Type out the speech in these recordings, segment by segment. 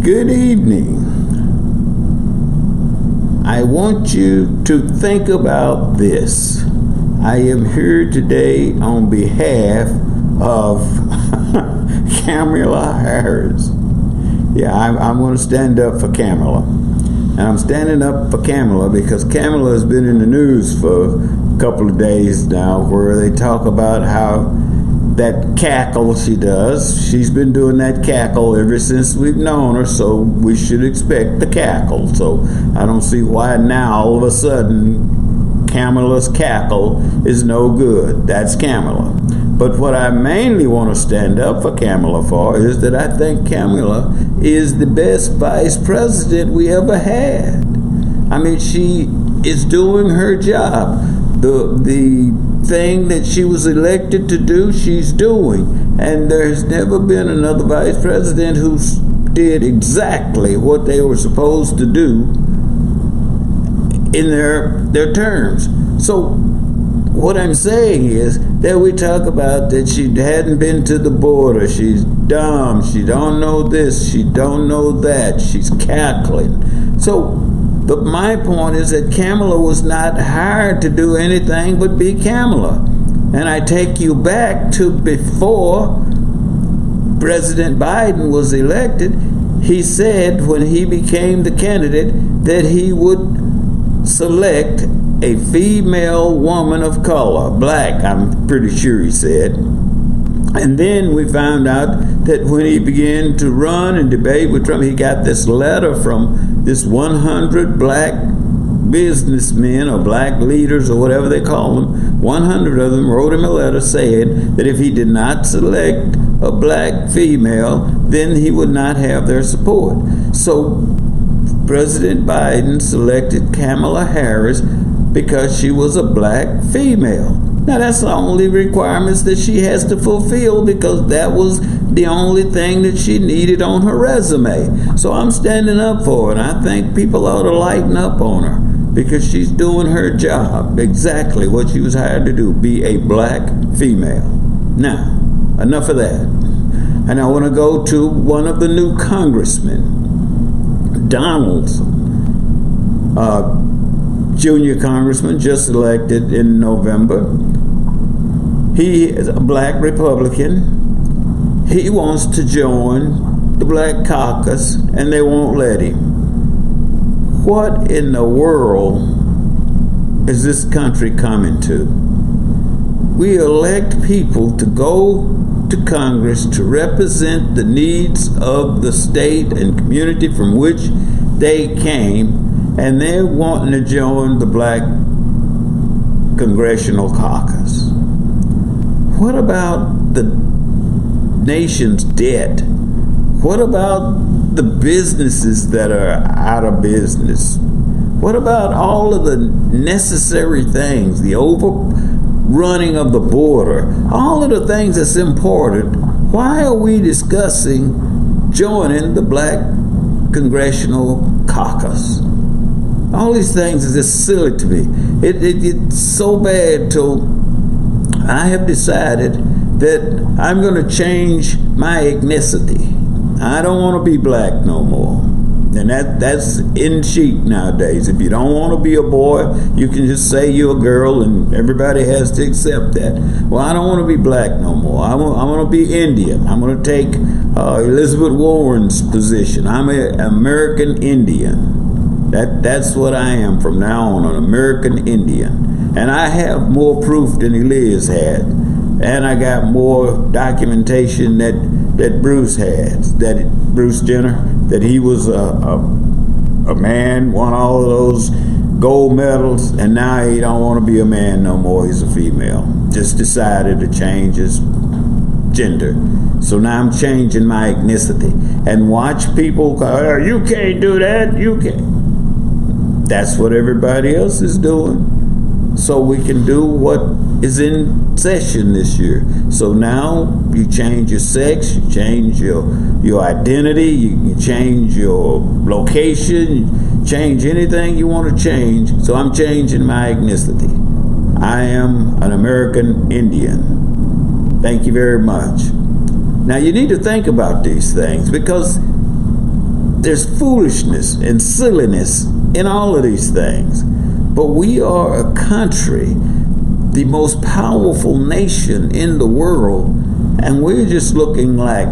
Good evening. I want you to think about this. I am here today on behalf of Kamala Harris. Yeah, I'm going to stand up for Kamala. And I'm standing up for Kamala because Kamala has been in the news for a couple of days now where they talk about how that cackle she does, she's been doing that cackle ever since we've known her, so we should expect the cackle. So I don't see why now all of a sudden Kamala's cackle is no good. That's Kamala. But what I mainly want to stand up for Kamala for is that I think Kamala is the best vice president we ever had. I mean, she is doing her job. The thing that she was elected to do, she's doing. And there's never been another vice president who did exactly what they were supposed to do in their terms. So what I'm saying is that we talk about that she hadn't been to the border, she's dumb, she don't know this, she don't know that, she's cackling. So but my point is that Kamala was not hired to do anything but be Kamala. And I take you back to before President Biden was elected. He said when he became the candidate that he would select a female woman of color, black, I'm pretty sure he said. And then we found out that when he began to run and debate with Trump, he got this letter from this 100 black businessmen or black leaders or whatever they call them. 100 of them wrote him a letter saying that if he did not select a black female, then he would not have their support. So President Biden selected Kamala Harris because she was a black female. Now, that's the only requirements that she has to fulfill because that was the only thing that she needed on her resume. So I'm standing up for her, and I think people ought to lighten up on her because she's doing her job, exactly what she was hired to do, be a black female. Now, enough of that. And I want to go to one of the new congressmen, Donaldson. Junior congressman just elected in November. He is a black Republican. He wants to join the Black Caucus, and they won't let him. What in the world is this country coming to? We elect people to go to Congress to represent the needs of the state and community from which they came, and they're wanting to join the Black Congressional Caucus. What about the nation's debt? What about the businesses that are out of business? What about all of the necessary things, the overrunning of the border, all of the things that's important? Why are we discussing joining the Black Congressional Caucus? All these things is just silly to me. It's so bad till I have decided that I'm going to change my ethnicity. I don't want to be black no more. And that's in chic nowadays. If you don't want to be a boy, you can just say you're a girl and everybody has to accept that. Well, I don't want to be black no more. I want to be Indian. I'm going to take Elizabeth Warren's position. I'm an American Indian. That's what I am from now on, an American Indian. And I have more proof than Elias had. And I got more documentation that Bruce had, that Bruce Jenner, that he was a man, won all of those gold medals, and now he don't want to be a man no more, he's a female. Just decided to change his gender. So now I'm changing my ethnicity. And watch people go, oh, you can't do that, you can't. That's what everybody else is doing. So we can do what is in session this year. So now you change your sex, you change your identity, you change your location, you change anything you want to change. So I'm changing my ethnicity. I am an American Indian. Thank you very much. Now you need to think about these things because There's foolishness and silliness in all of these things. But we are a country, the most powerful nation in the world, and we're just looking like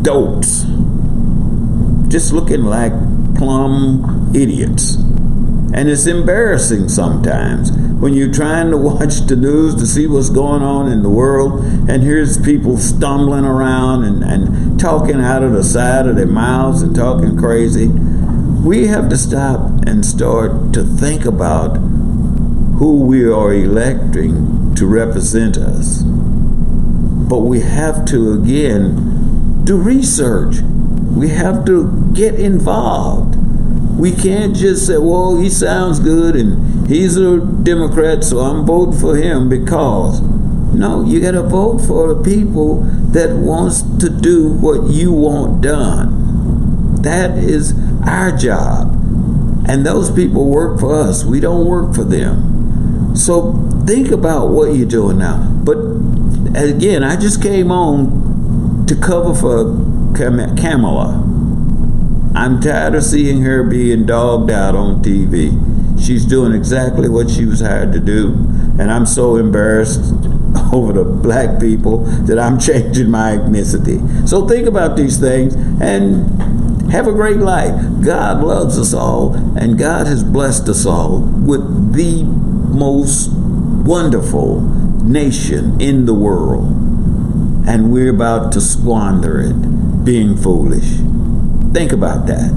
dopes. Just looking like plumb idiots. And it's embarrassing sometimes when you're trying to watch the news to see what's going on in the world, and here's people stumbling around and talking out of the side of their mouths and talking crazy. We have to stop and start to think about who we are electing to represent us. But we have to, again, do research. We have to get involved. We can't just say, well, he sounds good and he's a Democrat, so I'm voting for him because. No, you got to vote for the people that wants to do what you want done. That is our job. And those people work for us. We don't work for them. So think about what you're doing now. But again, I just came on to cover for Kamala. I'm tired of seeing her being dogged out on TV. She's doing exactly what she was hired to do. And I'm so embarrassed over the black people that I'm changing my ethnicity. So think about these things and have a great life. God loves us all, and God has blessed us all with the most wonderful nation in the world. And we're about to squander it being foolish. Think about that.